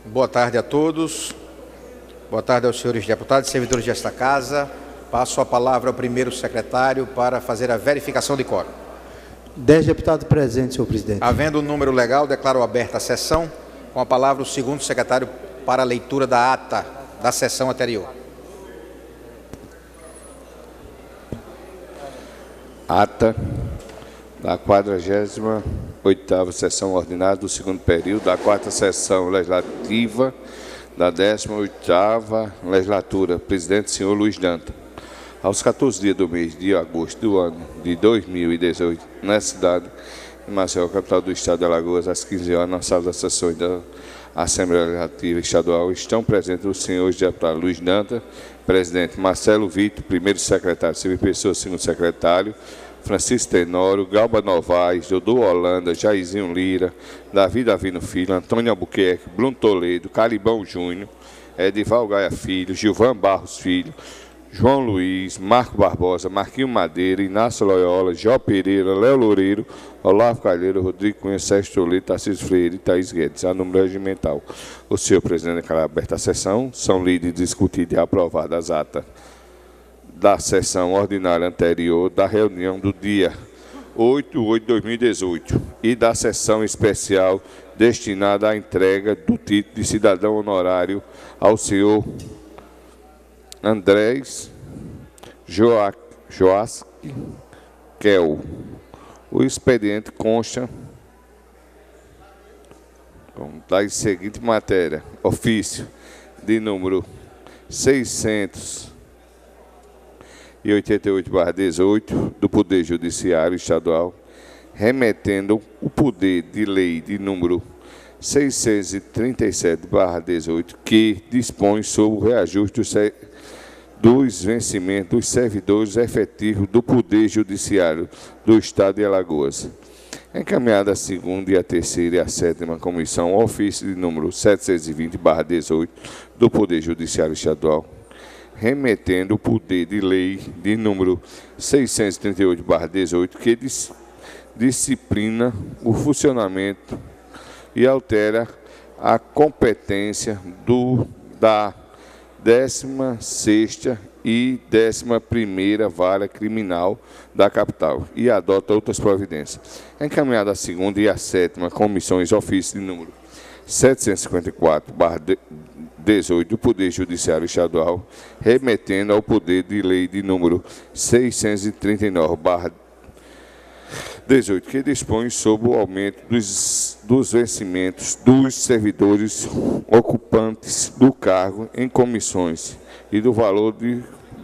Boa tarde a todos. Boa tarde aos senhores deputados e servidores desta casa. Passo a palavra ao primeiro secretário para fazer a verificação de quórum. 10 deputados presentes, senhor presidente. Havendo o número legal, declaro aberta a sessão. Com a palavra o segundo secretário para a leitura da ata da sessão anterior. Ata da 48ª sessão ordinária do segundo período da 4ª sessão legislativa da 18ª legislatura. Presidente, senhor Luiz Danta. Aos 14 dias do mês de agosto do ano de 2018, na cidade de Maceió, capital do estado de Alagoas, às 15 horas, na sala das sessões da Assembleia Legislativa Estadual, estão presentes os senhores deputados Luiz Danta, presidente, Marcelo Vitor, primeiro secretário, Silvio Pessoa, segundo secretário, Francisco Tenório, Galba Novaes, Dodô Holanda, Jairzinho Lira, Davi Davino Filho, Antônio Albuquerque, Bruno Toledo, Caribão Júnior, Edival Gaia Filho, Gilvan Barros Filho, João Luiz, Marco Barbosa, Marquinho Madeira, Inácio Loyola, Jó Pereira, Léo Loureiro, Olavo Calheiro, Rodrigo Cunha, Sérgio Toledo, Tarcísio Freire e Thaís Guedes. A número regimental. O senhor presidente declara aberta a sessão. São lidas, discutidas e aprovadas as atas da sessão ordinária anterior da reunião do dia 8/8/2018 e da sessão especial destinada à entrega do título de cidadão honorário ao senhor Andrés Joasque Kel. O expediente consta da seguinte matéria: ofício de número 688/18 do Poder Judiciário Estadual, remetendo o poder de lei de número 637/18, que dispõe sobre o reajuste dos vencimentos dos servidores efetivos do Poder Judiciário do Estado de Alagoas. Encaminhada a segunda e a terceira e a sétima comissão, ofício de número 720/18 do Poder Judiciário Estadual, remetendo o poder de lei de número 638/18, que disciplina o funcionamento e altera a competência da 16ª e 11ª Vara Criminal da capital e adota outras providências. Encaminhada a segunda e a sétima comissões, ofício de número 754/18 do Poder Judiciário Estadual, remetendo ao poder de lei de número 639/18, que dispõe sobre o aumento dos vencimentos dos servidores ocupantes do cargo em comissões e do valor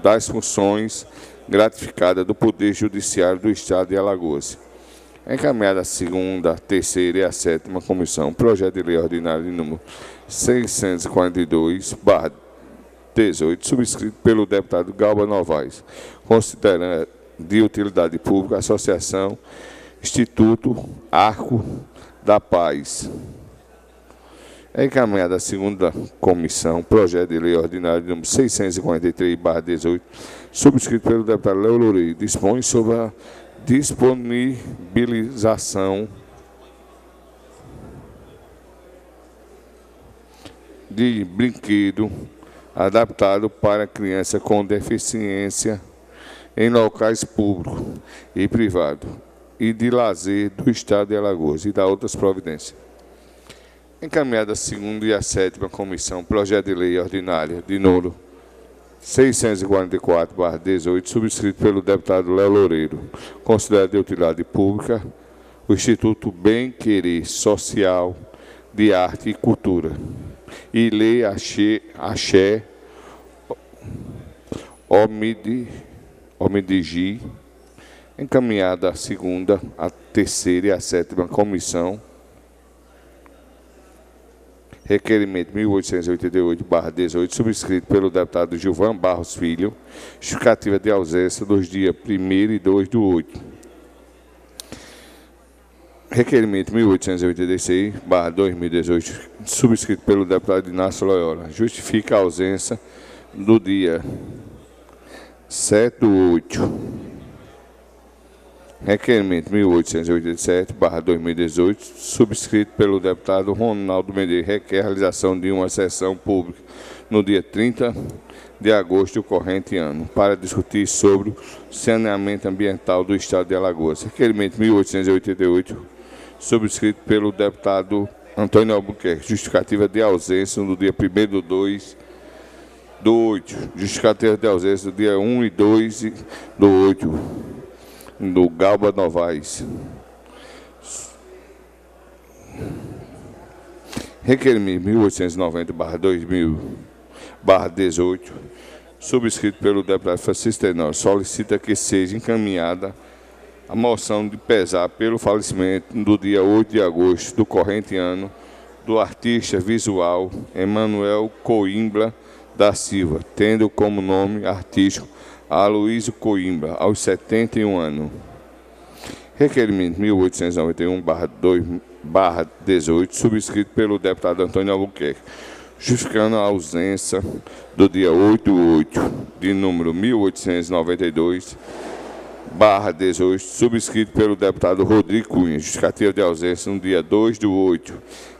das funções gratificadas do Poder Judiciário do Estado de Alagoas. Encaminhada a segunda, a terceira e a sétima comissão, projeto de lei ordinário de número 642/18, subscrito pelo deputado Galba Novaes, considerando de utilidade pública, Associação Instituto Arco da Paz. Encaminhada a segunda comissão, projeto de lei ordinário número 643/18, subscrito pelo deputado Léo Loureiro, dispõe sobre a disponibilização de brinquedo adaptado para criança com deficiência em locais públicos e privados e de lazer do Estado de Alagoas e da outras providências. Encaminhada a segunda e a sétima comissão, projeto de lei ordinária de número 644/18, subscrito pelo deputado Léo Loureiro, considerado de utilidade pública o Instituto Bem Querer Social de Arte e Cultura e Lei Axé Omidigi, encaminhada a segunda, a terceira e a sétima comissão, requerimento 1888/18, subscrito pelo deputado Gilvan Barros Filho, justificativa de ausência dos dias 1º e 2/8. Requerimento 1886/2018, subscrito pelo deputado Inácio Loyola, justifica a ausência do dia 7/8. Requerimento 1887/2018, subscrito pelo deputado Ronaldo Medeiros, requer a realização de uma sessão pública no dia 30 de agosto do corrente ano, para discutir sobre o saneamento ambiental do Estado de Alagoas. Requerimento 1888, subscrito pelo deputado Antônio Albuquerque, justificativa de ausência no dia 1º/2/8, justificativa de ausência do dia 1 e 2/8, do Galba Novaes. Requerimento 1890/2000/18, subscrito pelo deputado Francisco Tenório, solicita que seja encaminhada a moção de pesar pelo falecimento no dia 8 de agosto do corrente ano do artista visual Emanuel Coimbra da Silva, tendo como nome artístico Aloysio Coimbra, aos 71 anos. Requerimento 1891/18, subscrito pelo deputado Antônio Albuquerque, justificando a ausência do dia 8/8, de número 1892/18, subscrito pelo deputado Rodrigo Cunha, justificativa de ausência no dia 2/8.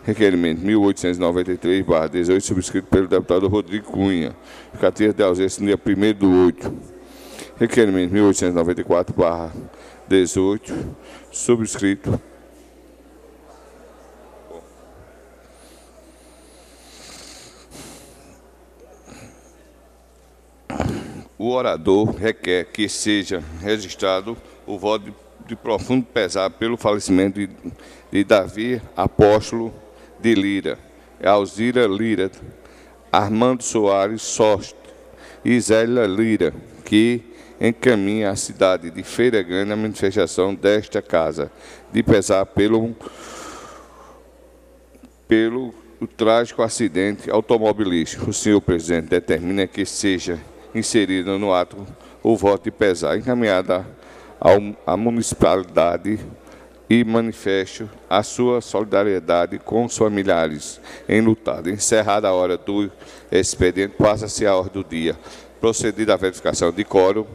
Requerimento 1893/18, subscrito pelo deputado Rodrigo Cunha, justificativa de ausência no dia 1º/8. Requerimento 1894/18, subscrito o orador requer que seja registrado o voto de profundo pesar pelo falecimento de Davi Apóstolo de Lira, Alzira Lira, Armando Soares Sost e Zélia Lira, que encaminha à cidade de Feira Grande a manifestação desta casa, de pesar pelo trágico acidente automobilístico. O senhor presidente determina que seja inserido no ato o voto de pesar, encaminhada à municipalidade, e manifesto a sua solidariedade com os familiares enlutados. Encerrada a hora do expediente, passa-se a ordem do dia. Procedida a verificação de quórum,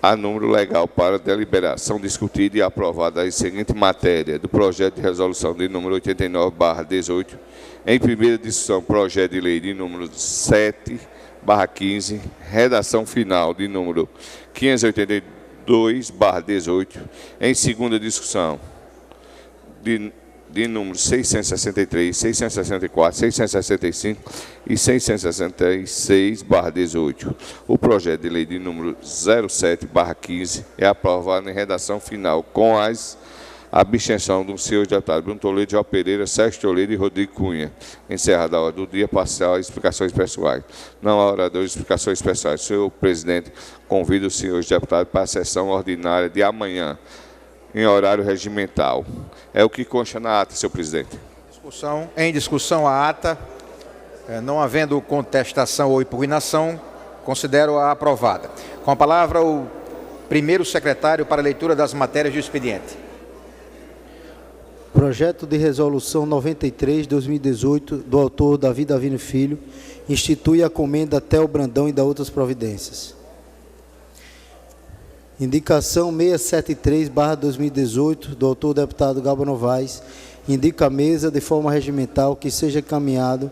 a número legal para deliberação discutida e aprovada a seguinte matéria do projeto de resolução de número 89/18, em primeira discussão, projeto de lei de número 7/15, redação final de número 582/18, em segunda discussão, de número 663, 664, 665 e 666/18. O projeto de lei de número 07/15 é aprovado em redação final, com as abstenção dos senhores deputados Bruno Toledo, João Pereira, Sérgio Toledo e Rodrigo Cunha. Encerrada a hora do dia, parcial às explicações pessoais. Não há oradores de explicações pessoais. Senhor presidente, convido os senhores deputados para a sessão ordinária de amanhã, em horário regimental. É o que consta na ata, senhor presidente. Em discussão a ata, não havendo contestação ou impugnação, considero-a aprovada. Com a palavra, o primeiro secretário para a leitura das matérias do expediente. Projeto de Resolução 93/2018, do autor Davi Davino Filho, institui a comenda Theo Brandão e da outras providências. Indicação 673/2018, do autor deputado Galba Novaes, indica a mesa de forma regimental que seja encaminhado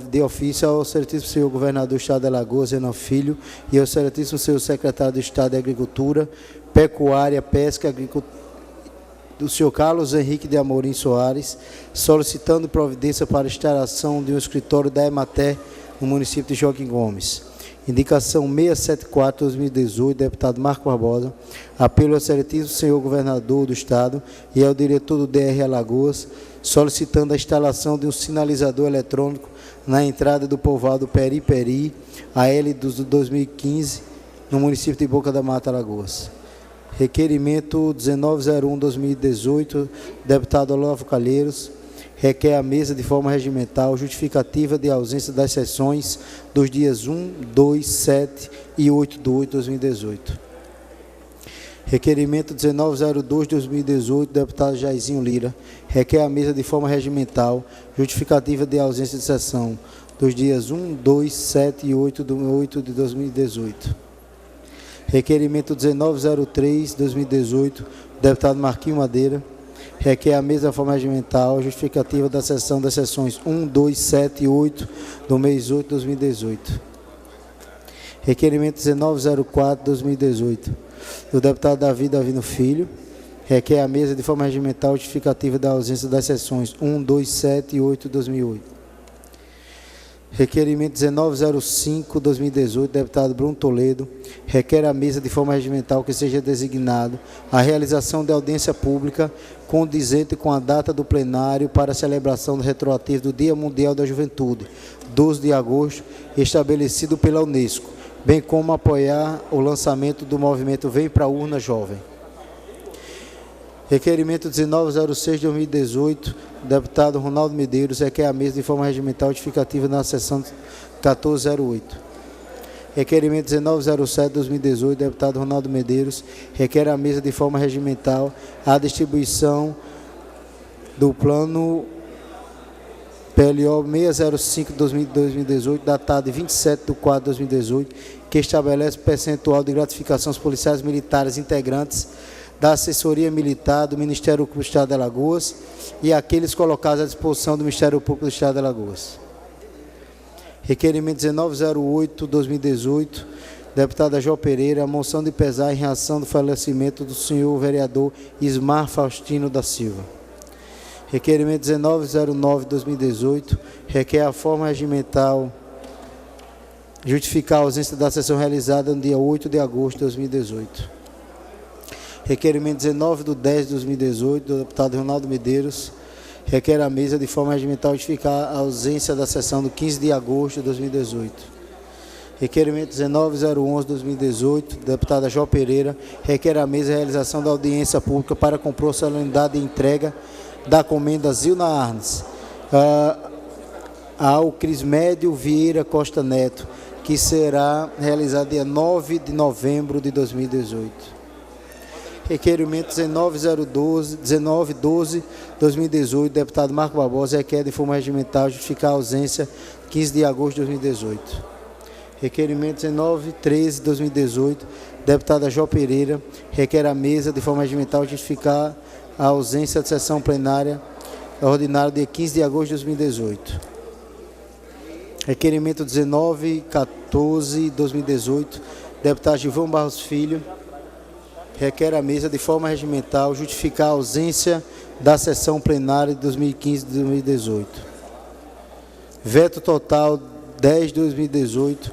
de ofício ao excelentíssimo senhor governador do Estado de Alagoas, Renan Filho, e ao excelentíssimo senhor secretário do Estado de Agricultura, Pecuária, Pesca e Agricultura, do senhor Carlos Henrique de Amorim Soares, solicitando providência para a instalação de um escritório da Emater no município de Joaquim Gomes. Indicação 674/2018, deputado Marco Barbosa, apelo ao excelentíssimo senhor governador do Estado e ao diretor do DR Alagoas, solicitando a instalação de um sinalizador eletrônico na entrada do povoado Peri-Peri, AL 2015, no município de Boca da Mata, Alagoas. Requerimento 1901/2018, deputado Olavo Calheiros, requer a mesa de forma regimental justificativa de ausência das sessões dos dias 1, 2, 7 e 8/8/2018. Requerimento 1902/2018, deputado Jairzinho Lira, requer a mesa de forma regimental justificativa de ausência de sessão dos dias 1, 2, 7 e 8/8/2018. Requerimento 1903/2018, deputado Marquinhos Madeira. Requer a mesma forma regimental justificativa da sessão das sessões 1, 2, 7 e 8 do mês 8 de 2018. Requerimento 1904/2018, do deputado Davi Davino Filho. Requer a mesa de forma regimental justificativa da ausência das sessões 1, 2, 7 e 8 de 2008. Requerimento 1905/2018, deputado Bruno Toledo. Requer a mesa de forma regimental que seja designado a realização de audiência pública condizente com a data do plenário para a celebração do retroativo do Dia Mundial da Juventude, 12 de agosto, estabelecido pela Unesco, bem como apoiar o lançamento do movimento Vem Pra Urna Jovem. Requerimento 1906/2018, deputado Ronaldo Medeiros, requer a mesa de forma regimental justificativa na sessão 1408. Requerimento 1907/2018, deputado Ronaldo Medeiros, requer a mesa de forma regimental a distribuição do plano PLO 605/2018, datado de 27/4/2018, que estabelece percentual de gratificação aos policiais militares integrantes da assessoria militar do Ministério Público do Estado de Alagoas e aqueles colocados à disposição do Ministério Público do Estado de Alagoas. Requerimento 1908/2018, deputada Jó Pereira, moção de pesar em reação do falecimento do senhor vereador Ismar Faustino da Silva. Requerimento 1909/2018, requer a forma regimental justificar a ausência da sessão realizada no dia 8 de agosto de 2018. Requerimento 19/10/2018, do deputado Ronaldo Medeiros, requer a mesa de forma regimental justificar a ausência da sessão do 15 de agosto de 2018. Requerimento 19/011/2018, deputada Jó Pereira, requer a mesa a realização da audiência pública para compor solenidade de entrega da comenda Zilna Arnes ao Crismédio Vieira Costa Neto, que será realizada dia 9 de novembro de 2018. Requerimento 1912/2018, deputado Marco Barbosa, requer de forma regimental justificar a ausência 15 de agosto de 2018. Requerimento 1913/2018, deputada Jó Pereira, requer a mesa de forma regimental justificar a ausência de sessão plenária ordinária dia 15 de agosto de 2018. Requerimento 1914/2018, deputado Gilvão Barros Filho, requer a mesa de forma regimental justificar a ausência da sessão plenária de 2015 e 2018. Veto total 10/2018,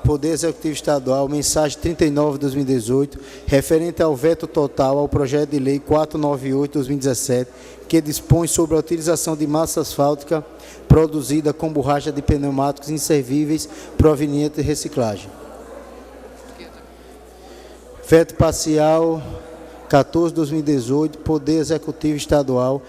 Poder Executivo Estadual, mensagem 39/2018, referente ao veto total ao projeto de lei 498/2017, que dispõe sobre a utilização de massa asfáltica produzida com borracha de pneumáticos inservíveis proveniente de reciclagem. Veto parcial 14/2018, Poder Executivo Estadual,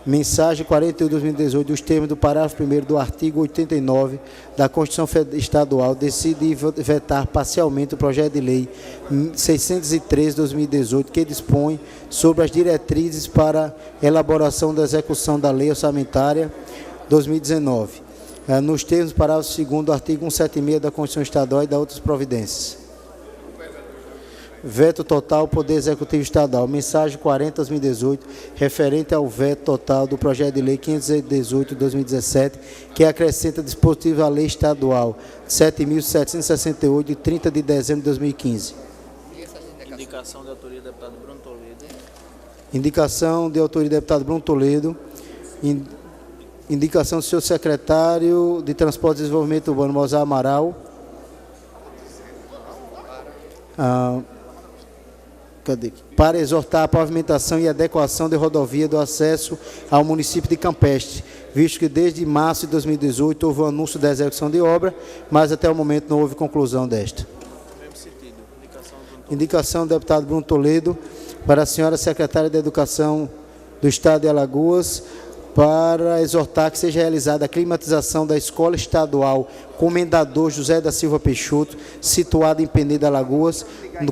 mensagem 41/2018, dos termos do parágrafo 1º do artigo 89 da Constituição Estadual, decide vetar parcialmente o projeto de lei 613/2018, que dispõe sobre as diretrizes para elaboração da execução da Lei Orçamentária 2019, nos termos do parágrafo 2º do artigo 176 da Constituição Estadual e da outras providências. Veto total, Poder Executivo Estadual, mensagem 40/2018, referente ao veto total do projeto de lei 518/2017, que acrescenta dispositivo à lei estadual 7.768, de 30 de dezembro de 2015. Indicação de autoria do deputado Bruno Toledo. Indicação de autoria do deputado Bruno Toledo. Indicação do senhor secretário de Transporte e Desenvolvimento Urbano, Mozart Amaral. Para exortar a pavimentação e adequação de rodovia do acesso ao município de Campestre, visto que desde março de 2018 houve um anúncio da execução de obra, mas até o momento não houve conclusão desta. Indicação do deputado Bruno Toledo para a senhora secretária de Educação do Estado de Alagoas, para exortar que seja realizada a climatização da Escola Estadual Comendador José da Silva Peixoto, situada em Penedo, Alagoas,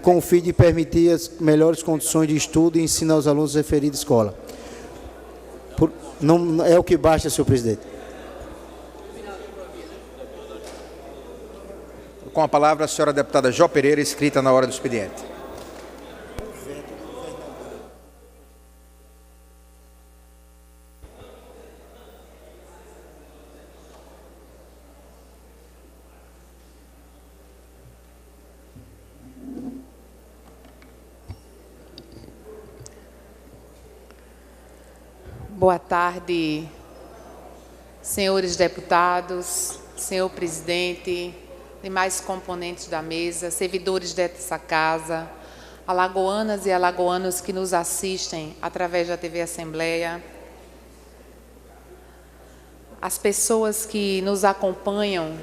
com o fim de permitir as melhores condições de estudo e ensino aos alunos da referida escola. Não é o que basta, senhor presidente. Com a palavra a senhora deputada Jó Pereira, inscrita na hora do expediente. Boa tarde, senhores deputados, senhor presidente, demais componentes da mesa, servidores dessa casa, alagoanas e alagoanos que nos assistem através da TV Assembleia, as pessoas que nos acompanham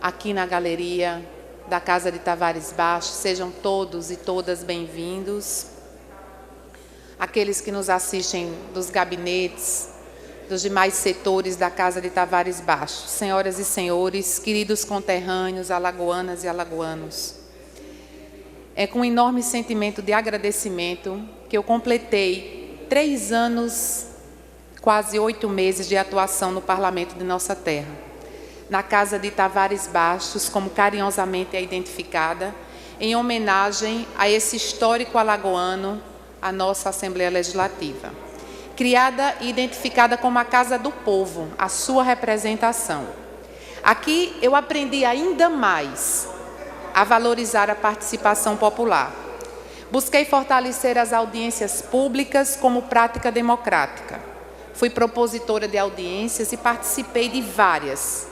aqui na galeria da Casa de Tavares Baixo, sejam todos e todas bem-vindos. Aqueles que nos assistem dos gabinetes, dos demais setores da Casa de Tavares Baixo, senhoras e senhores, queridos conterrâneos, alagoanas e alagoanos. É com um enorme sentimento de agradecimento que eu completei 3 anos, quase 8 meses de atuação no Parlamento de nossa terra, na Casa de Tavares Baixos, como carinhosamente é identificada, em homenagem a esse histórico alagoano, a nossa Assembleia Legislativa. Criada e identificada como a Casa do Povo, a sua representação. Aqui eu aprendi ainda mais a valorizar a participação popular. Busquei fortalecer as audiências públicas como prática democrática. Fui propositora de audiências e participei de várias,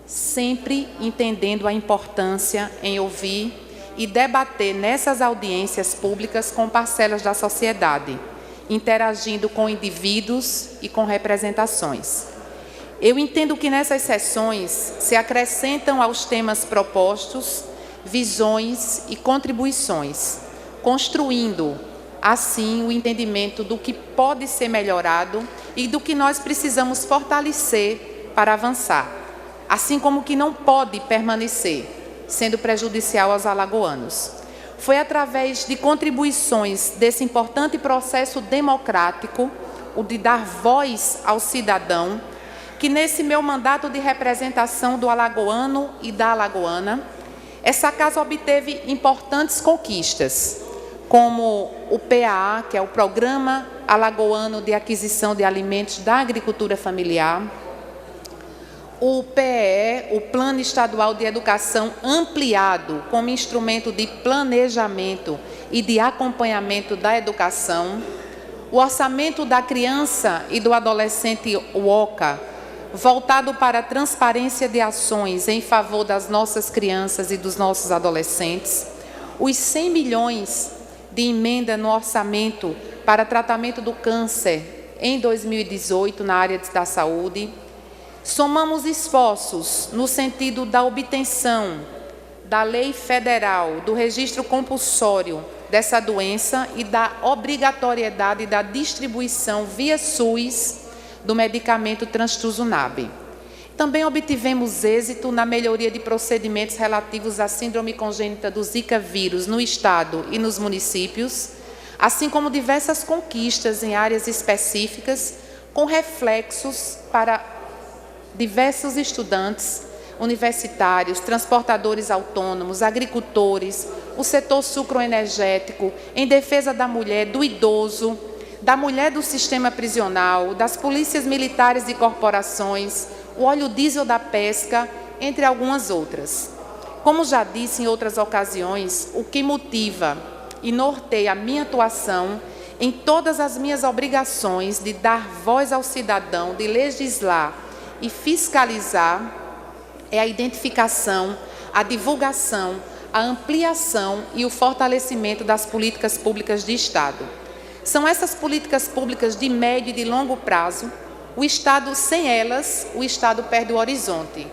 sempre entendendo a importância em ouvir e debater nessas audiências públicas com parcelas da sociedade, interagindo com indivíduos e com representações. Eu entendo que nessas sessões se acrescentam aos temas propostos visões e contribuições, construindo, assim, o entendimento do que pode ser melhorado e do que nós precisamos fortalecer para avançar, assim como o que não pode permanecer, sendo prejudicial aos alagoanos. Foi através de contribuições desse importante processo democrático, o de dar voz ao cidadão, que nesse meu mandato de representação do alagoano e da alagoana, essa casa obteve importantes conquistas, como o PAA, que é o Programa Alagoano de Aquisição de Alimentos da Agricultura Familiar, o PEE, o Plano Estadual de Educação Ampliado, como instrumento de planejamento e de acompanhamento da educação, o Orçamento da Criança e do Adolescente UOCA, voltado para a transparência de ações em favor das nossas crianças e dos nossos adolescentes, os 100 milhões de emenda no orçamento para tratamento do câncer em 2018 na área da saúde. Somamos esforços no sentido da obtenção da lei federal, do registro compulsório dessa doença e da obrigatoriedade da distribuição via SUS do medicamento trastuzumab. Também obtivemos êxito na melhoria de procedimentos relativos à síndrome congênita do Zika vírus no Estado e nos municípios, assim como diversas conquistas em áreas específicas, com reflexos para diversos estudantes universitários, transportadores autônomos, agricultores, o setor sucroenergético, em defesa da mulher, do idoso, da mulher do sistema prisional, das polícias militares e corporações, o óleo diesel da pesca, entre algumas outras. Como já disse em outras ocasiões, o que motiva e norteia a minha atuação em todas as minhas obrigações de dar voz ao cidadão, de legislar e fiscalizar é a identificação, a divulgação, a ampliação e o fortalecimento das políticas públicas de Estado. São essas políticas públicas de médio e de longo prazo. O Estado, sem elas, o Estado perde o horizonte.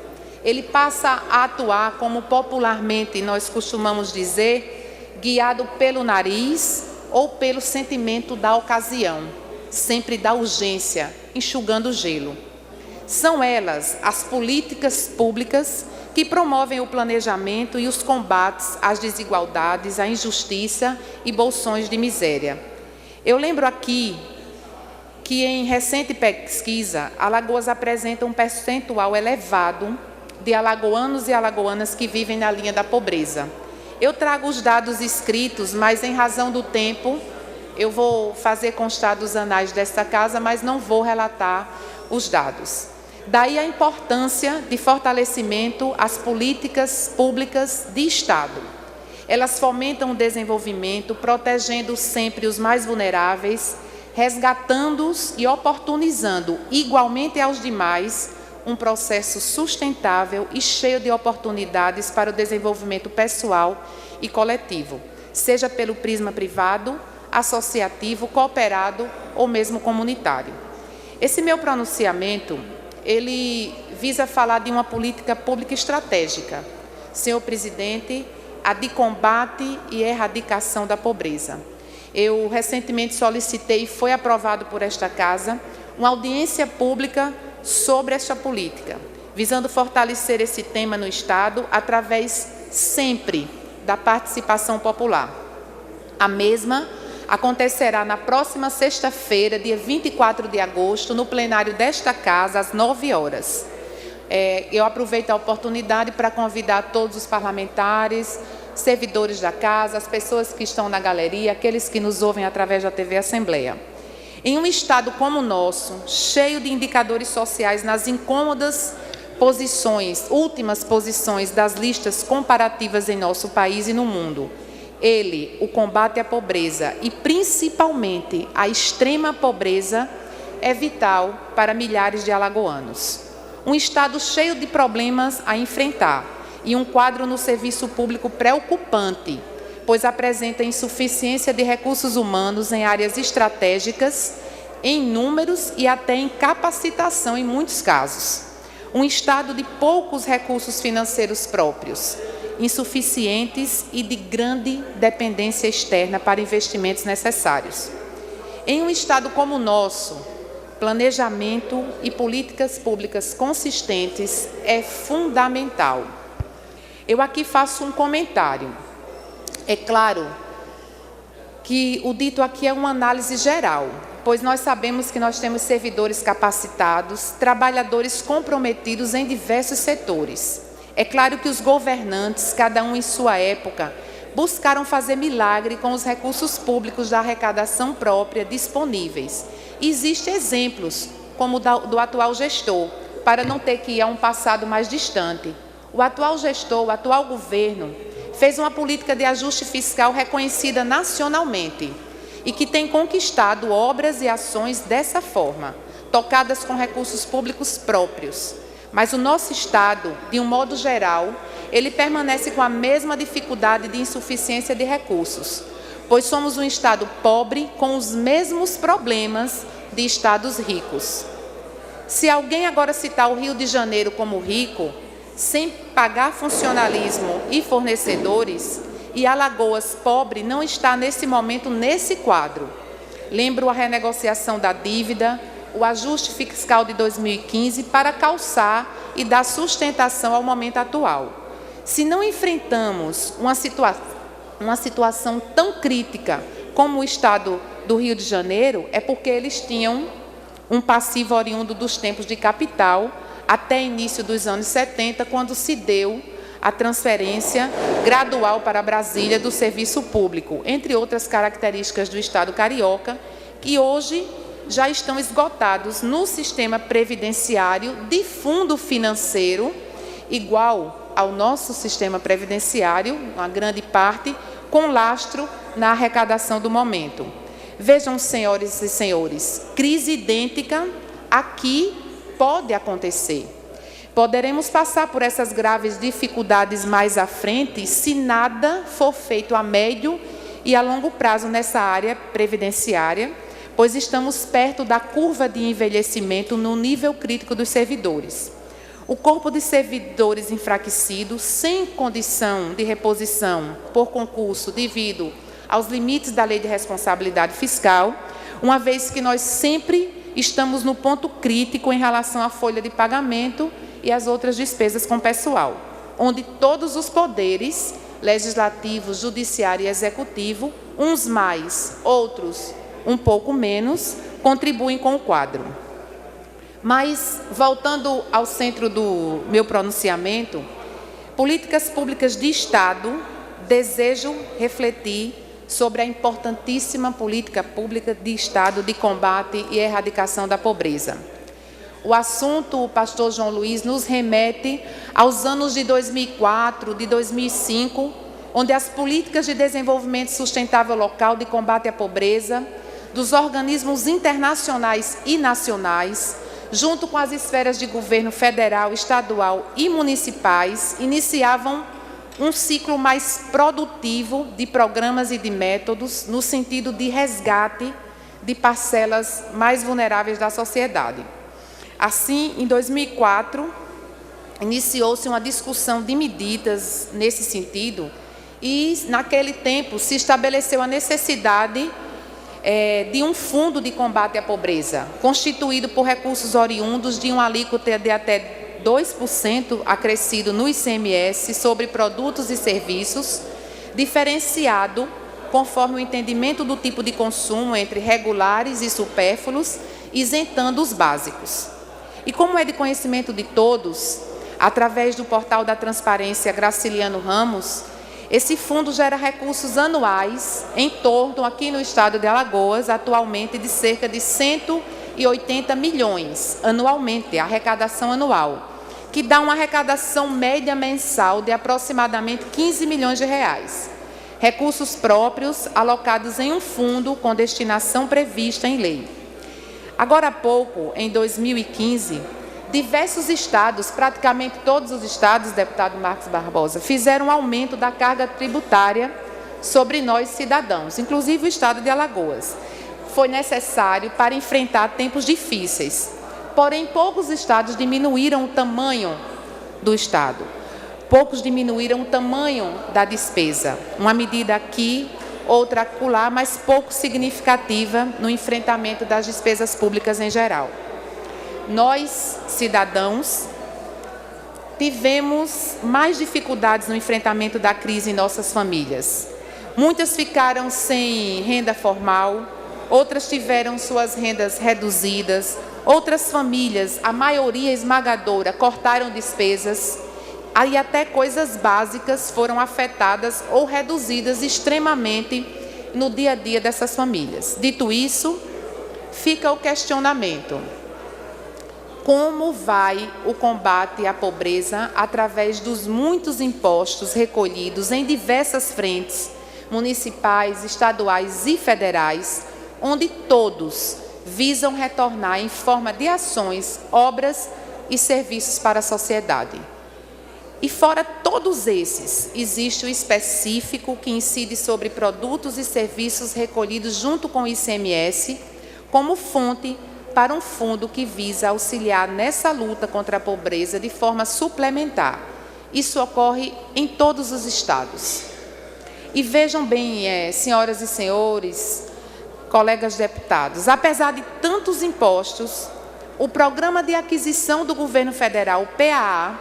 Ele passa a atuar, como popularmente nós costumamos dizer, guiado pelo nariz ou pelo sentimento da ocasião, sempre da urgência, enxugando o gelo. São elas, as políticas públicas, que promovem o planejamento e os combates às desigualdades, à injustiça e bolsões de miséria. Eu lembro aqui que, em recente pesquisa, Alagoas apresenta um percentual elevado de alagoanos e alagoanas que vivem na linha da pobreza. Eu trago os dados escritos, mas em razão do tempo, eu vou fazer constar dos anais desta casa, mas não vou relatar os dados. Daí a importância de fortalecimento às políticas públicas de Estado. Elas fomentam o desenvolvimento, protegendo sempre os mais vulneráveis, resgatando-os e oportunizando, igualmente aos demais, um processo sustentável e cheio de oportunidades para o desenvolvimento pessoal e coletivo, seja pelo prisma privado, associativo, cooperado ou mesmo comunitário. Esse meu pronunciamento, ele visa falar de uma política pública estratégica, senhor presidente, a de combate e erradicação da pobreza. Eu recentemente solicitei e foi aprovado por esta casa uma audiência pública sobre esta política, visando fortalecer esse tema no Estado através sempre da participação popular. A mesma acontecerá na próxima sexta-feira, dia 24 de agosto, no plenário desta casa, às 9 horas. Eu aproveito a oportunidade para convidar todos os parlamentares, servidores da casa, as pessoas que estão na galeria, aqueles que nos ouvem através da TV Assembleia. Em um Estado como o nosso, cheio de indicadores sociais nas incômodas últimas posições das listas comparativas em nosso país e no mundo, o combate à pobreza e principalmente à extrema pobreza é vital para milhares de alagoanos. Um Estado cheio de problemas a enfrentar e um quadro no serviço público preocupante, pois apresenta insuficiência de recursos humanos em áreas estratégicas, em números e até em capacitação em muitos casos. Um Estado de poucos recursos financeiros próprios, insuficientes e de grande dependência externa para investimentos necessários. Em um Estado como o nosso, planejamento e políticas públicas consistentes é fundamental. Eu aqui faço um comentário. É claro que o dito aqui é uma análise geral, pois nós sabemos que nós temos servidores capacitados, trabalhadores comprometidos em diversos setores. É claro que os governantes, cada um em sua época, buscaram fazer milagre com os recursos públicos da arrecadação própria disponíveis. Existem exemplos, como o do atual gestor, para não ter que ir a um passado mais distante. O atual gestor, o atual governo, fez uma política de ajuste fiscal reconhecida nacionalmente e que tem conquistado obras e ações dessa forma, tocadas com recursos públicos próprios. Mas o nosso Estado, de um modo geral, ele permanece com a mesma dificuldade de insuficiência de recursos, pois somos um Estado pobre com os mesmos problemas de Estados ricos. Se alguém agora citar o Rio de Janeiro como rico, sem pagar funcionalismo e fornecedores, e Alagoas pobre não está nesse momento nesse quadro. Lembro a renegociação da dívida, o ajuste fiscal de 2015 para calçar e dar sustentação ao momento atual. Se não enfrentamos uma situação tão crítica como o Estado do Rio de Janeiro, é porque eles tinham um passivo oriundo dos tempos de capital até início dos anos 70, quando se deu a transferência gradual para Brasília do serviço público, entre outras características do Estado carioca, que hoje já estão esgotados no sistema previdenciário de fundo financeiro, igual ao nosso sistema previdenciário, uma grande parte, com lastro na arrecadação do momento. Vejam, senhoras e senhores, crise idêntica aqui pode acontecer. Poderemos passar por essas graves dificuldades mais à frente se nada for feito a médio e a longo prazo nessa área previdenciária, pois estamos perto da curva de envelhecimento no nível crítico dos servidores. O corpo de servidores enfraquecido, sem condição de reposição por concurso devido aos limites da Lei de Responsabilidade Fiscal, uma vez que nós sempre estamos no ponto crítico em relação à folha de pagamento e às outras despesas com pessoal, onde todos os poderes, legislativo, judiciário e executivo, uns mais, outros um pouco menos, contribuem com o quadro. Mas, voltando ao centro do meu pronunciamento, políticas públicas de Estado, desejo refletir sobre a importantíssima política pública de Estado de combate e erradicação da pobreza. O assunto, o pastor João Luiz, nos remete aos anos de 2004, de 2005, onde as políticas de desenvolvimento sustentável local de combate à pobreza, dos organismos internacionais e nacionais, junto com as esferas de governo federal, estadual e municipais, iniciavam um ciclo mais produtivo de programas e de métodos no sentido de resgate de parcelas mais vulneráveis da sociedade. Assim, em 2004, iniciou-se uma discussão de medidas nesse sentido e, naquele tempo, se estabeleceu a necessidade de um fundo de combate à pobreza, constituído por recursos oriundos de uma alíquota de até 2% acrescido no ICMS sobre produtos e serviços, diferenciado conforme o entendimento do tipo de consumo entre regulares e supérfluos, isentando os básicos. E como é de conhecimento de todos, através do portal da transparência Graciliano Ramos, esse fundo gera recursos anuais em torno, aqui no estado de Alagoas, atualmente de cerca de 180 milhões anualmente, a arrecadação anual, que dá uma arrecadação média mensal de aproximadamente 15 milhões de reais. Recursos próprios alocados em um fundo com destinação prevista em lei. Agora há pouco, em 2015, diversos estados, praticamente todos os estados, deputado Marcos Barbosa, fizeram um aumento da carga tributária sobre nós cidadãos, inclusive o estado de Alagoas. Foi necessário para enfrentar tempos difíceis. Porém, poucos estados diminuíram o tamanho do estado. Poucos diminuíram o tamanho da despesa. Uma medida aqui, outra acolá, mas pouco significativa no enfrentamento das despesas públicas em geral. Nós, cidadãos, tivemos mais dificuldades no enfrentamento da crise em nossas famílias. Muitas ficaram sem renda formal, outras tiveram suas rendas reduzidas, outras famílias, a maioria esmagadora, cortaram despesas, aí até coisas básicas foram afetadas ou reduzidas extremamente no dia a dia dessas famílias. Dito isso, fica o questionamento: como vai o combate à pobreza através dos muitos impostos recolhidos em diversas frentes, municipais, estaduais e federais, onde todos visam retornar em forma de ações, obras e serviços para a sociedade? E fora todos esses, existe o específico que incide sobre produtos e serviços recolhidos junto com o ICMS, como fonte para um fundo que visa auxiliar nessa luta contra a pobreza de forma suplementar. Isso ocorre em todos os estados. E vejam bem, senhoras e senhores, colegas deputados, apesar de tantos impostos, o Programa de Aquisição do Governo Federal, o PAA,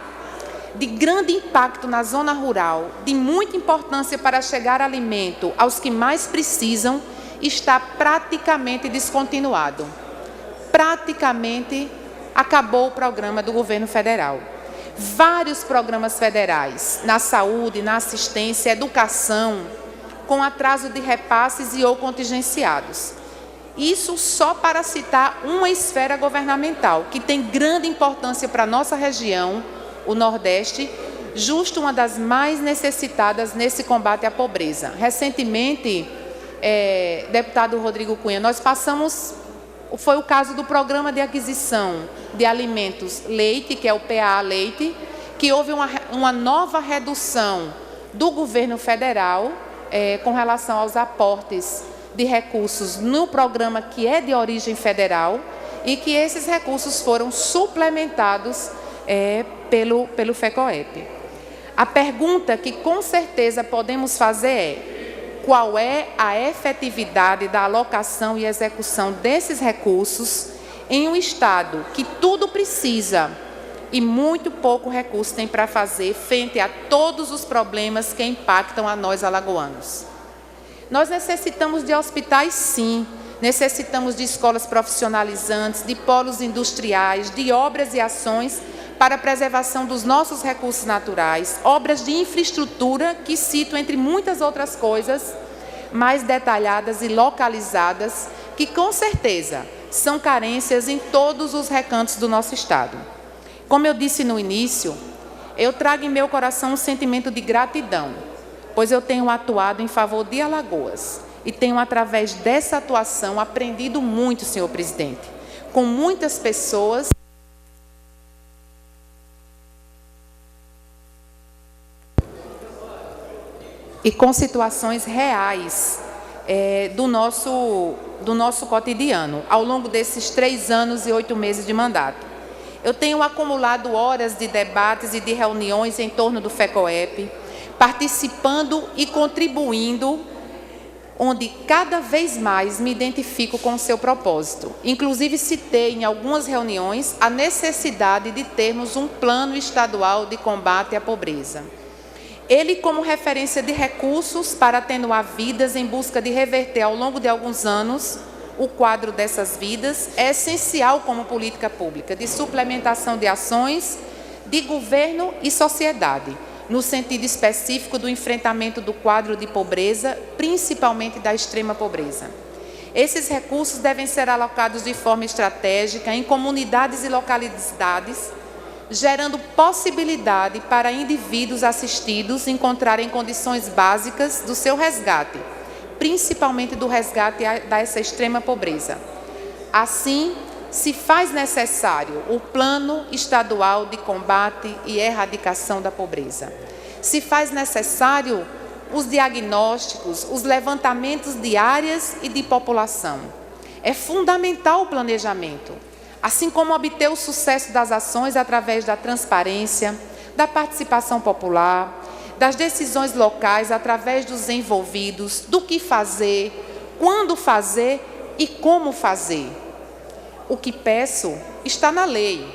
de grande impacto na zona rural, de muita importância para chegar alimento aos que mais precisam, está praticamente descontinuado. Praticamente acabou o programa do governo federal. Vários programas federais, na saúde, na assistência, educação, com atraso de repasses e ou contingenciados. Isso só para citar uma esfera governamental, que tem grande importância para a nossa região, o Nordeste, justo uma das mais necessitadas nesse combate à pobreza. Recentemente, deputado Rodrigo Cunha, nós passamos, foi o caso do Programa de Aquisição de Alimentos Leite, que é o PAA Leite, que houve uma nova redução do governo federal com relação aos aportes de recursos no programa que é de origem federal e que esses recursos foram suplementados pelo FECOEP. A pergunta que com certeza podemos fazer é: qual é a efetividade da alocação e execução desses recursos em um estado que tudo precisa e muito pouco recurso tem para fazer frente a todos os problemas que impactam a nós alagoanos? Nós necessitamos de hospitais, sim. Necessitamos de escolas profissionalizantes, de polos industriais, de obras e ações para a preservação dos nossos recursos naturais, obras de infraestrutura que cito, entre muitas outras coisas, mais detalhadas e localizadas, que com certeza são carências em todos os recantos do nosso Estado. Como eu disse no início, eu trago em meu coração um sentimento de gratidão, pois eu tenho atuado em favor de Alagoas e tenho, através dessa atuação, aprendido muito, senhor presidente, com muitas pessoas e com situações reais do nosso cotidiano, ao longo desses 3 anos e 8 meses de mandato. Eu tenho acumulado horas de debates e de reuniões em torno do FECOEP, participando e contribuindo, onde cada vez mais me identifico com o seu propósito. Inclusive, citei em algumas reuniões a necessidade de termos um plano estadual de combate à pobreza. Ele como referência de recursos para atenuar vidas em busca de reverter ao longo de alguns anos o quadro dessas vidas, é essencial como política pública de suplementação de ações de governo e sociedade, no sentido específico do enfrentamento do quadro de pobreza, principalmente da extrema pobreza. Esses recursos devem ser alocados de forma estratégica em comunidades e localidades, gerando possibilidade para indivíduos assistidos encontrarem condições básicas do seu resgate, principalmente do resgate dessa extrema pobreza. Assim, se faz necessário o Plano Estadual de Combate e Erradicação da Pobreza. Se faz necessário os diagnósticos, os levantamentos de áreas e de população. É fundamental o planejamento, assim como obter o sucesso das ações através da transparência, da participação popular, das decisões locais através dos envolvidos, do que fazer, quando fazer e como fazer. O que peço está na lei,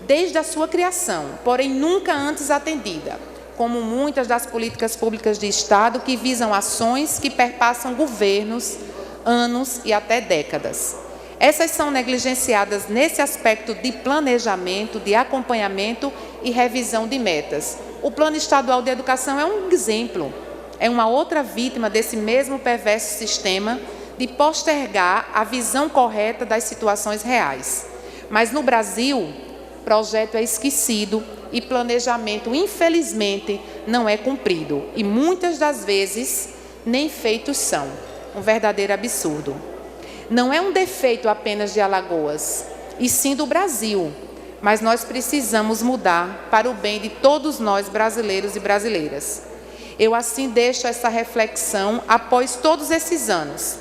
desde a sua criação, porém nunca antes atendida, como muitas das políticas públicas de Estado que visam ações que perpassam governos, anos e até décadas. Essas são negligenciadas nesse aspecto de planejamento, de acompanhamento e revisão de metas. O Plano Estadual de Educação é um exemplo, é uma outra vítima desse mesmo perverso sistema de postergar a visão correta das situações reais. Mas no Brasil, projeto é esquecido e planejamento, infelizmente, não é cumprido. E muitas das vezes, nem feitos são. Um verdadeiro absurdo. Não é um defeito apenas de Alagoas, e sim do Brasil. Mas nós precisamos mudar para o bem de todos nós, brasileiros e brasileiras. Eu assim deixo essa reflexão após todos esses anos.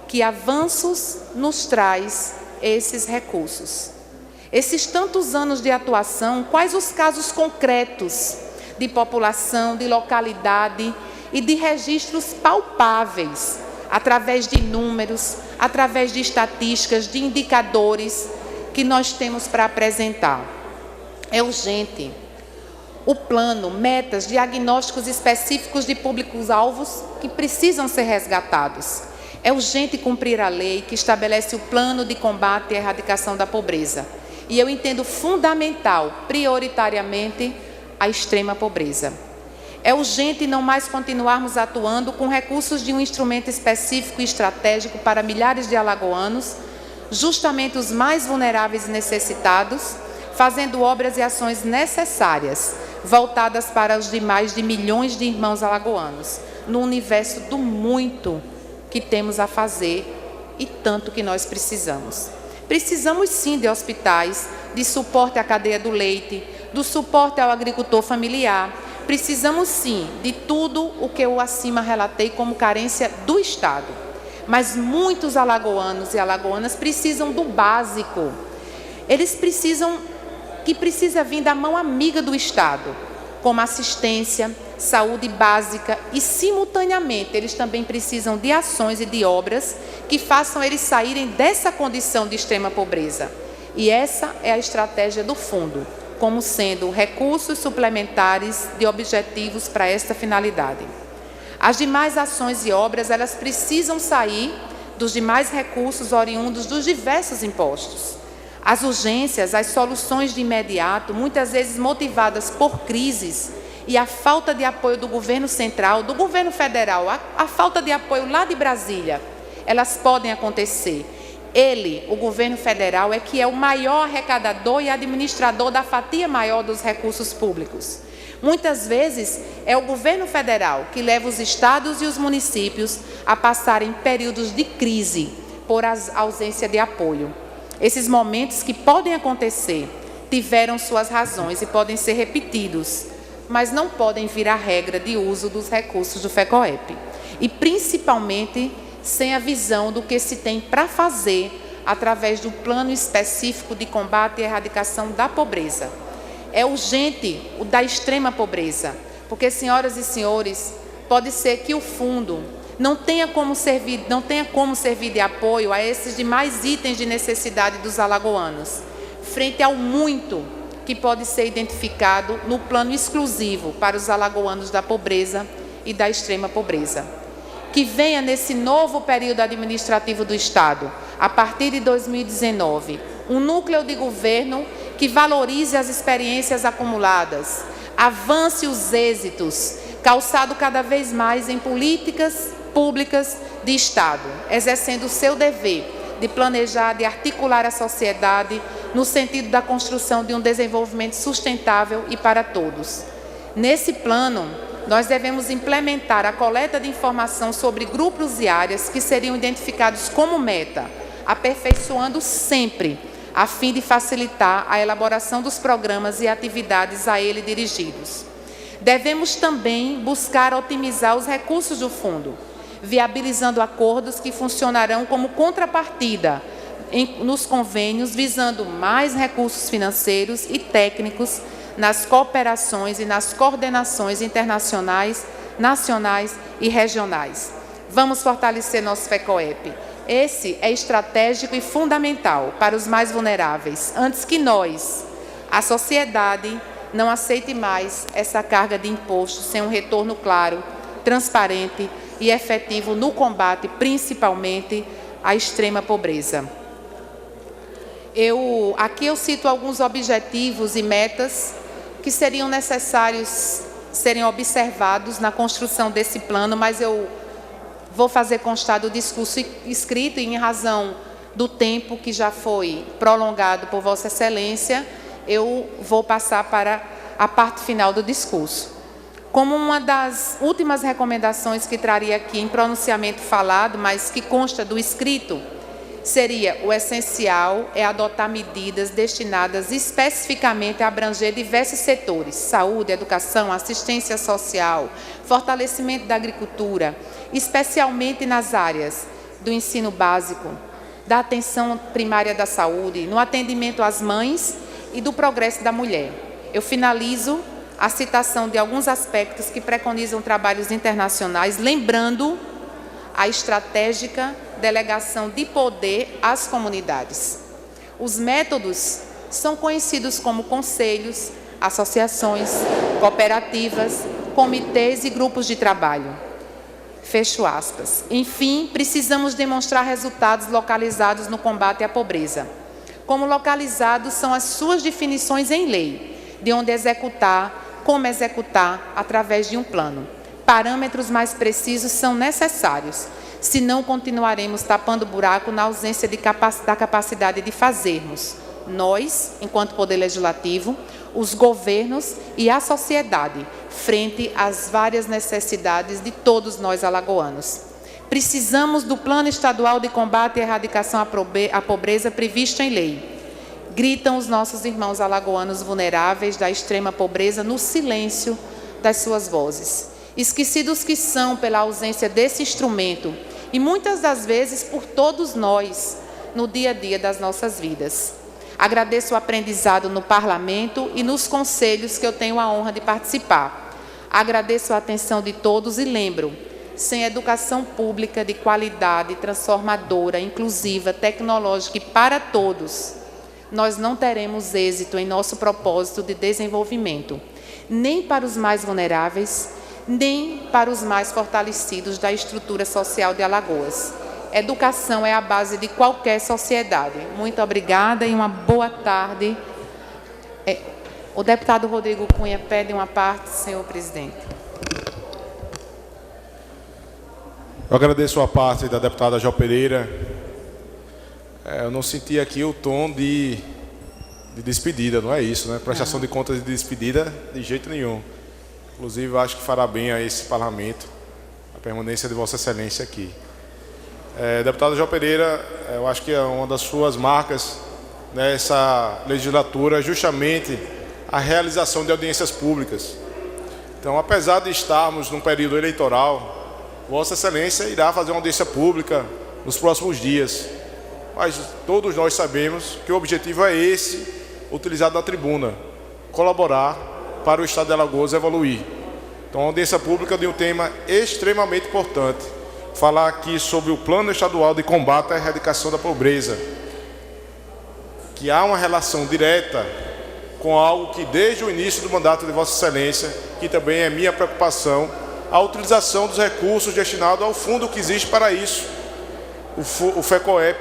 Que avanços nos traz esses recursos? Esses tantos anos de atuação, quais os casos concretos de população, de localidade e de registros palpáveis, através de números, através de estatísticas, de indicadores que nós temos para apresentar? É urgente. O plano, metas, diagnósticos específicos de públicos-alvos que precisam ser resgatados. É urgente cumprir a lei que estabelece o plano de combate e erradicação da pobreza. E eu entendo fundamental, prioritariamente, a extrema pobreza. É urgente não mais continuarmos atuando com recursos de um instrumento específico e estratégico para milhares de alagoanos, justamente os mais vulneráveis e necessitados, fazendo obras e ações necessárias, voltadas para os demais de milhões de irmãos alagoanos, no universo do muito que temos a fazer e tanto que nós precisamos. Precisamos sim de hospitais, de suporte à cadeia do leite, do suporte ao agricultor familiar. Precisamos sim de tudo o que eu acima relatei como carência do Estado. Mas muitos alagoanos e alagoanas precisam do básico. Eles precisam vir da mão amiga do Estado, como assistência, saúde básica e, simultaneamente, eles também precisam de ações e de obras que façam eles saírem dessa condição de extrema pobreza. E essa é a estratégia do fundo, como sendo recursos suplementares de objetivos para esta finalidade. As demais ações e obras, elas precisam sair dos demais recursos oriundos dos diversos impostos. As urgências, as soluções de imediato, muitas vezes motivadas por crises e a falta de apoio do governo central, do governo federal, a falta de apoio lá de Brasília, elas podem acontecer. Ele, o governo federal, é que é o maior arrecadador e administrador da fatia maior dos recursos públicos. Muitas vezes é o governo federal que leva os estados e os municípios a passarem períodos de crise por ausência de apoio. Esses momentos que podem acontecer tiveram suas razões e podem ser repetidos, mas não podem virar regra de uso dos recursos do FECOEP. E principalmente sem a visão do que se tem para fazer através do plano específico de combate e erradicação da pobreza. É urgente o da extrema pobreza, porque, senhoras e senhores, pode ser que o fundo não tenha como servir de apoio a esses demais itens de necessidade dos alagoanos, frente ao muito que pode ser identificado no plano exclusivo para os alagoanos da pobreza e da extrema pobreza. Que venha nesse novo período administrativo do Estado, a partir de 2019, um núcleo de governo que valorize as experiências acumuladas, avance os êxitos, calçado cada vez mais em políticas públicas de Estado, exercendo o seu dever de planejar, de articular a sociedade no sentido da construção de um desenvolvimento sustentável e para todos. Nesse plano, nós devemos implementar a coleta de informação sobre grupos e áreas que seriam identificados como meta, aperfeiçoando sempre, a fim de facilitar a elaboração dos programas e atividades a ele dirigidos. Devemos também buscar otimizar os recursos do fundo, viabilizando acordos que funcionarão como contrapartida nos convênios, visando mais recursos financeiros e técnicos nas cooperações e nas coordenações internacionais, nacionais e regionais. Vamos fortalecer nosso FECOEP. Esse é estratégico e fundamental para os mais vulneráveis, antes que nós, a sociedade, não aceite mais essa carga de imposto sem um retorno claro, transparente e efetivo no combate, principalmente, à extrema pobreza. Aqui eu cito alguns objetivos e metas que seriam necessários serem observados na construção desse plano, mas eu vou fazer constar do discurso escrito e, em razão do tempo que já foi prolongado por Vossa Excelência, eu vou passar para a parte final do discurso. Como uma das últimas recomendações que traria aqui em pronunciamento falado, mas que consta do escrito, seria: o essencial é adotar medidas destinadas especificamente a abranger diversos setores: saúde, educação, assistência social, fortalecimento da agricultura, especialmente nas áreas do ensino básico, da atenção primária da saúde, no atendimento às mães e do progresso da mulher. Eu finalizo a citação de alguns aspectos que preconizam trabalhos internacionais, lembrando a estratégica delegação de poder às comunidades. Os métodos são conhecidos como conselhos, associações, cooperativas, comitês e grupos de trabalho. Fecho aspas. Enfim, precisamos demonstrar resultados localizados no combate à pobreza. Como localizados são as suas definições em lei, de onde executar, como executar, através de um plano. Parâmetros mais precisos são necessários, senão continuaremos tapando buraco na ausência da capacidade de fazermos, nós, enquanto Poder Legislativo, os governos e a sociedade, frente às várias necessidades de todos nós alagoanos. Precisamos do Plano Estadual de Combate e Erradicação à Pobreza previsto em lei. Gritam os nossos irmãos alagoanos vulneráveis da extrema pobreza no silêncio das suas vozes. Esquecidos que são pela ausência desse instrumento e muitas das vezes por todos nós no dia a dia das nossas vidas. Agradeço o aprendizado no Parlamento e nos conselhos que eu tenho a honra de participar. Agradeço a atenção de todos e lembro: sem educação pública de qualidade, transformadora, inclusiva, tecnológica e para todos, nós não teremos êxito em nosso propósito de desenvolvimento, nem para os mais vulneráveis, nem para os mais fortalecidos da estrutura social de Alagoas. Educação é a base de qualquer sociedade. Muito obrigada e uma boa tarde. O deputado Rodrigo Cunha pede uma parte, senhor presidente. Eu agradeço a parte da deputada Jó Pereira. Eu não senti aqui o tom de despedida, não é isso, né? Prestação de contas de despedida, de jeito nenhum. Inclusive, eu acho que fará bem a esse parlamento a permanência de Vossa Excelência aqui. Deputada Jó Pereira, eu acho que é uma das suas marcas nessa legislatura justamente a realização de audiências públicas. Então, apesar de estarmos num período eleitoral, Vossa Excelência irá fazer uma audiência pública nos próximos dias. Mas todos nós sabemos que o objetivo é esse, utilizado na tribuna, colaborar para o Estado de Alagoas evoluir. Então, a audiência pública de um tema extremamente importante. Falar aqui sobre o Plano Estadual de Combate à Erradicação da Pobreza, que há uma relação direta com algo que desde o início do mandato de Vossa Excelência, que também é minha preocupação, a utilização dos recursos destinados ao fundo que existe para isso, o FECOEP,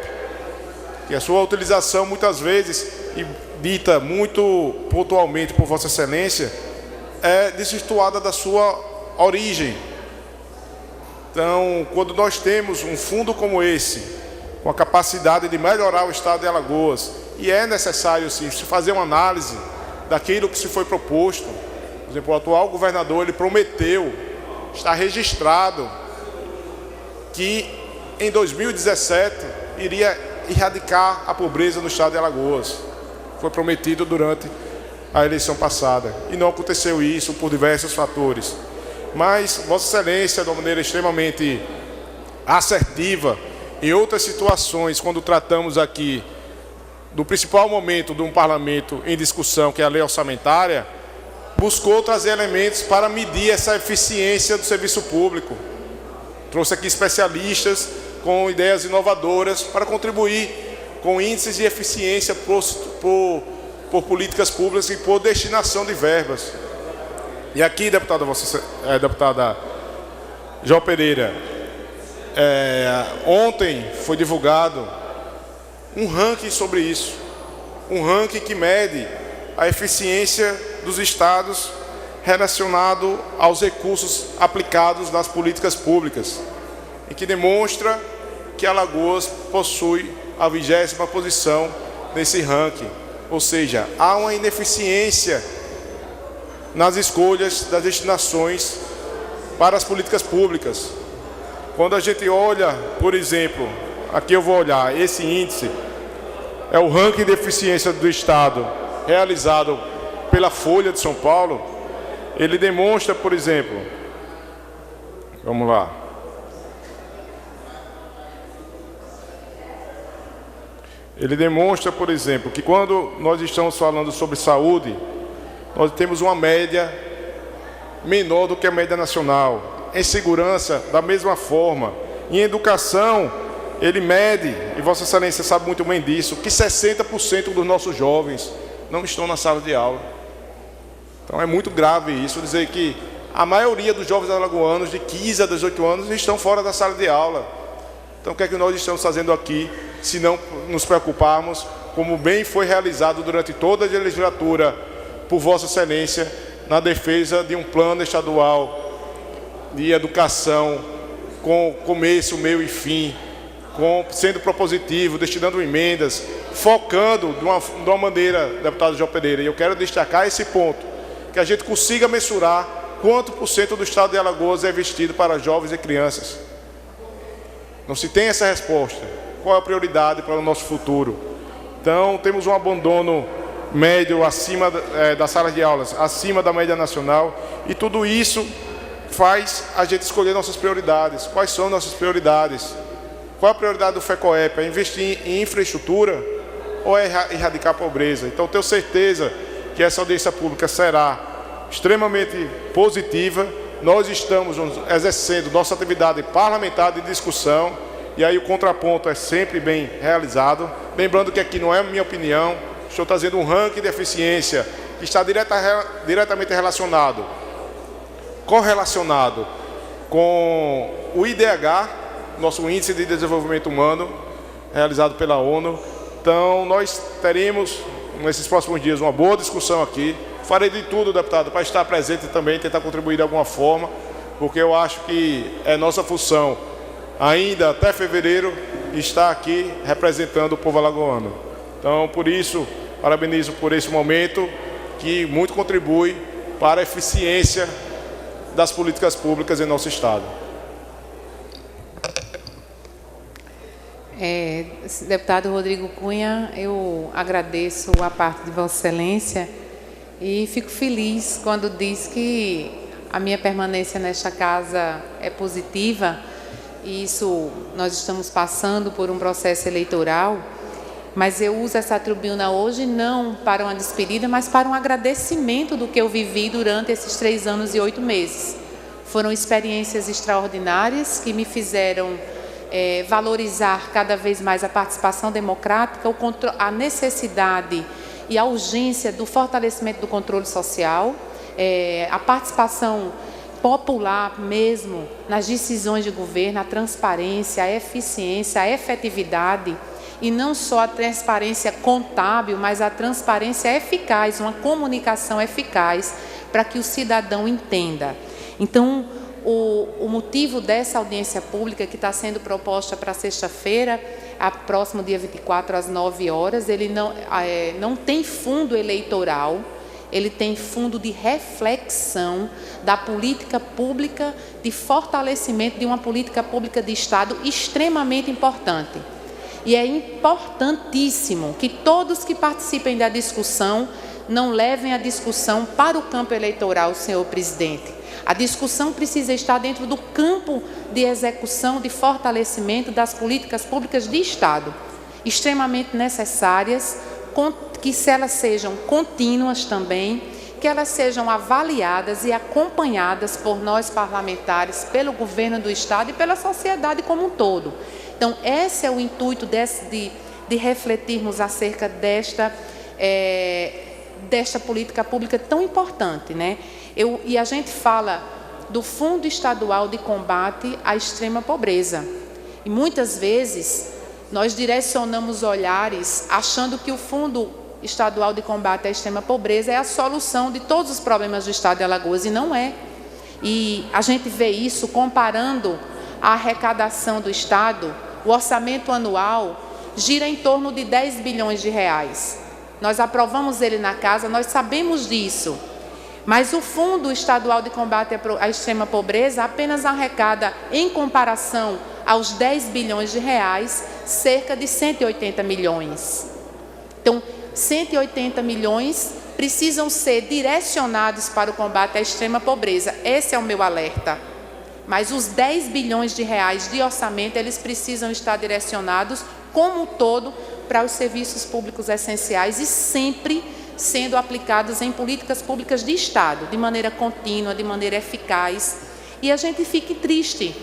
que a sua utilização muitas vezes, e dita muito pontualmente por Vossa Excelência, é desvirtuada da sua origem. Então, quando nós temos um fundo como esse, com a capacidade de melhorar o Estado de Alagoas, e é necessário, sim, se fazer uma análise daquilo que se foi proposto. Por exemplo, o atual governador, ele prometeu, está registrado, que em 2017 iria erradicar a pobreza no Estado de Alagoas. Foi prometido durante a eleição passada. E não aconteceu isso por diversos fatores. Mas Vossa Excelência, de uma maneira extremamente assertiva, em outras situações, quando tratamos aqui do principal momento de um parlamento em discussão, que é a lei orçamentária, buscou trazer elementos para medir essa eficiência do serviço público. Trouxe aqui especialistas com ideias inovadoras para contribuir com índices de eficiência por políticas públicas e por destinação de verbas. E aqui, deputada Jó Pereira, ontem foi divulgado um ranking sobre isso, um ranking que mede a eficiência dos estados relacionado aos recursos aplicados nas políticas públicas, e que demonstra que Alagoas possui a 20ª posição nesse ranking, ou seja, há uma ineficiência nas escolhas das destinações para as políticas públicas. Quando a gente olha, por exemplo, aqui eu vou olhar, esse índice é o ranking de eficiência do Estado realizado pela Folha de São Paulo. Ele demonstra, por exemplo, vamos lá, ele demonstra, por exemplo, que quando nós estamos falando sobre saúde, nós temos uma média menor do que a média nacional. Em segurança, da mesma forma. Em educação, ele mede, e Vossa Excelência sabe muito bem disso, que 60% dos nossos jovens não estão na sala de aula. Então é muito grave isso, dizer que a maioria dos jovens alagoanos de 15 a 18 anos estão fora da sala de aula. Então o que é que nós estamos fazendo aqui, se não nos preocuparmos, como bem foi realizado durante toda a legislatura por Vossa Excelência, na defesa de um plano estadual de educação com começo, meio e fim, sendo propositivo, destinando emendas, focando de uma maneira, deputado Jó Pereira, e eu quero destacar esse ponto, que a gente consiga mensurar quanto por cento do Estado de Alagoas é investido para jovens e crianças. Não se tem essa resposta. Qual é a prioridade para o nosso futuro? Então, temos um abandono médio acima das salas de aulas, acima da média nacional, e tudo isso faz a gente escolher nossas prioridades. Quais são nossas prioridades? Qual a prioridade do FECOEP? É investir em infraestrutura ou é erradicar a pobreza? Então, tenho certeza que essa audiência pública será extremamente positiva. Nós estamos exercendo nossa atividade parlamentar de discussão, e aí o contraponto é sempre bem realizado. Lembrando que aqui não é minha opinião, estou trazendo um ranking de eficiência que está diretamente correlacionado com o IDH nosso Índice de Desenvolvimento Humano, realizado pela ONU. Então, nós teremos, nesses próximos dias, uma boa discussão aqui. Farei de tudo, deputado, para estar presente também, tentar contribuir de alguma forma, porque eu acho que é nossa função, ainda até fevereiro, estar aqui representando o povo alagoano. Então, por isso, parabenizo por esse momento, que muito contribui para a eficiência das políticas públicas em nosso Estado. Deputado Rodrigo Cunha, eu agradeço a parte de Vossa Excelência e fico feliz quando diz que a minha permanência nesta casa é positiva. E isso, nós estamos passando por um processo eleitoral, mas eu uso essa tribuna hoje não para uma despedida, mas para um agradecimento do que eu vivi durante esses 3 anos e 8 meses. Foram experiências extraordinárias que me fizeram valorizar cada vez mais a participação democrática, a necessidade e a urgência do fortalecimento do controle social, a participação popular mesmo nas decisões de governo, a transparência, a eficiência, a efetividade, e não só a transparência contábil, mas a transparência eficaz, uma comunicação eficaz para que o cidadão entenda. Então, o motivo dessa audiência pública que está sendo proposta para sexta-feira, próximo dia 24, às 9 horas, ele não tem fundo eleitoral, ele tem fundo de reflexão da política pública, de fortalecimento de uma política pública de Estado extremamente importante. E é importantíssimo que todos que participem da discussão não levem a discussão para o campo eleitoral, senhor presidente. A discussão precisa estar dentro do campo de execução, de fortalecimento das políticas públicas de Estado, extremamente necessárias, que elas sejam contínuas também, que elas sejam avaliadas e acompanhadas por nós parlamentares, pelo governo do Estado e pela sociedade como um todo. Então, esse é o intuito de refletirmos acerca desta política pública tão importante, né? E a gente fala do Fundo Estadual de Combate à Extrema Pobreza. E muitas vezes nós direcionamos olhares achando que o Fundo Estadual de Combate à Extrema Pobreza é a solução de todos os problemas do Estado de Alagoas, e não é. E a gente vê isso comparando a arrecadação do Estado, o orçamento anual gira em torno de 10 bilhões de reais. Nós aprovamos ele na casa, nós sabemos disso. Mas o Fundo Estadual de Combate à Extrema Pobreza apenas arrecada, em comparação aos 10 bilhões de reais, cerca de 180 milhões. Então, 180 milhões precisam ser direcionados para o combate à extrema pobreza. Esse é o meu alerta. Mas os 10 bilhões de reais de orçamento, eles precisam estar direcionados como um todo para os serviços públicos essenciais e sempre sendo aplicados em políticas públicas de Estado, de maneira contínua, de maneira eficaz. E a gente fique triste,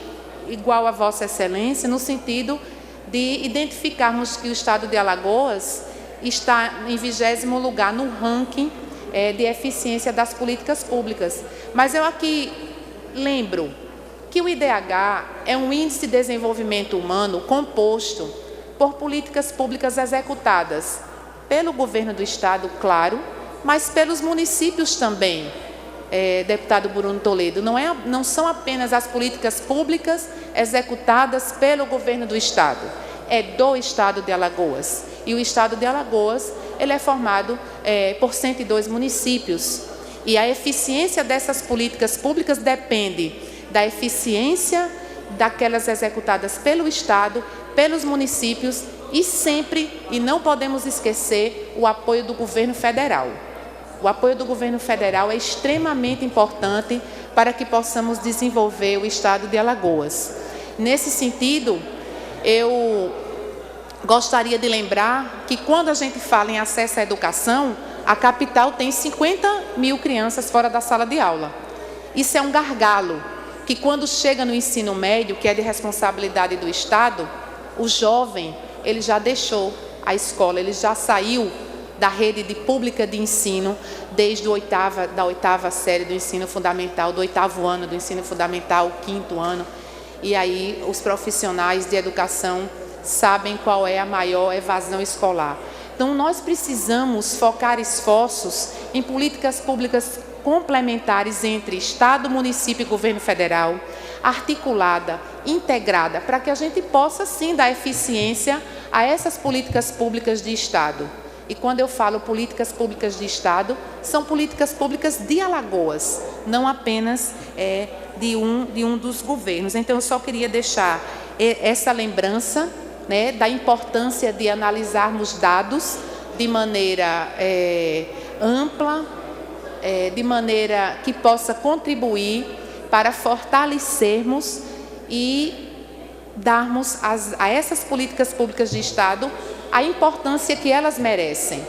igual a Vossa Excelência, no sentido de identificarmos que o Estado de Alagoas está em 20º lugar no ranking de eficiência das políticas públicas. Mas eu aqui lembro que o IDH é um índice de desenvolvimento humano composto por políticas públicas executadas pelo governo do Estado, claro, mas pelos municípios também, deputado Bruno Toledo. Não são apenas as políticas públicas executadas pelo governo do Estado, é do Estado de Alagoas. E o Estado de Alagoas, ele é formado por 102 municípios. E a eficiência dessas políticas públicas depende da eficiência daquelas executadas pelo Estado, pelos municípios e sempre, e não podemos esquecer, o apoio do governo federal. O apoio do governo federal é extremamente importante para que possamos desenvolver o Estado de Alagoas. Nesse sentido, eu gostaria de lembrar que quando a gente fala em acesso à educação, a capital tem 50 mil crianças fora da sala de aula. Isso é um gargalo, que quando chega no ensino médio, que é de responsabilidade do Estado, o jovem, ele já deixou a escola, ele já saiu da rede pública de ensino desde da oitava série do ensino fundamental, do 8º ano do ensino fundamental, o 5º ano. e aí os profissionais de educação sabem qual é a maior evasão escolar. Então, nós precisamos focar esforços em políticas públicas complementares entre Estado, município e governo federal, articulada, integrada, para que a gente possa, sim, dar eficiência a essas políticas públicas de Estado. E quando eu falo políticas públicas de Estado, são políticas públicas de Alagoas, não apenas de um dos governos. Então, eu só queria deixar essa lembrança, né, da importância de analisarmos dados de maneira ampla, de maneira que possa contribuir para fortalecermos e darmos a essas políticas públicas de Estado a importância que elas merecem.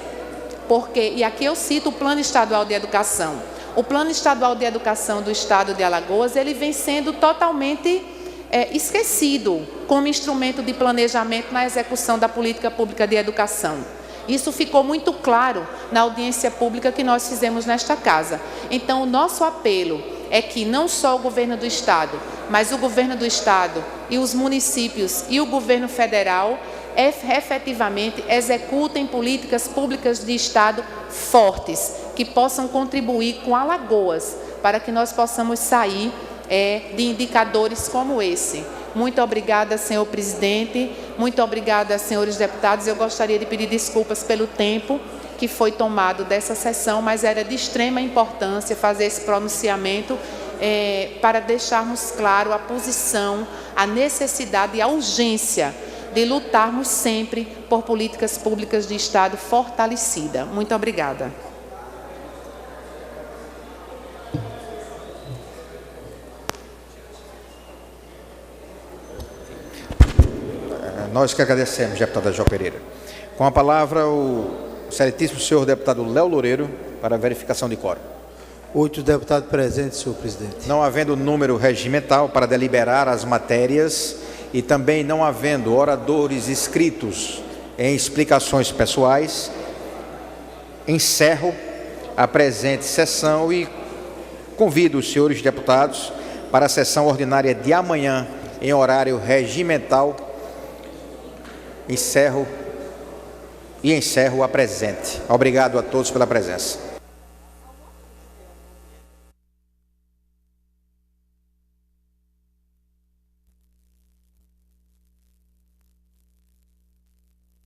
Porque, e aqui eu cito o Plano Estadual de Educação. O Plano Estadual de Educação do Estado de Alagoas, ele vem sendo totalmente esquecido como instrumento de planejamento na execução da política pública de educação. Isso ficou muito claro na audiência pública que nós fizemos nesta casa. Então, o nosso apelo é que não só o governo do Estado, mas o governo do Estado e os municípios e o governo federal efetivamente executem políticas públicas de Estado fortes, que possam contribuir com Alagoas, para que nós possamos sair de indicadores como esse. Muito obrigada, senhor presidente. Muito obrigada, senhores deputados. Eu gostaria de pedir desculpas pelo tempo que foi tomado dessa sessão, mas era de extrema importância fazer esse pronunciamento para deixarmos claro a posição, a necessidade e a urgência de lutarmos sempre por políticas públicas de Estado fortalecida. Muito obrigada. Nós que agradecemos, deputada Jó Pereira. Com a palavra, o excelentíssimo senhor deputado Léo Loureiro, para a verificação de quórum. 8 deputados presentes, senhor presidente. Não havendo número regimental para deliberar as matérias e também não havendo oradores inscritos em explicações pessoais, encerro a presente sessão e convido os senhores deputados para a sessão ordinária de amanhã, em horário regimental. Encerro a presente. Obrigado a todos pela presença.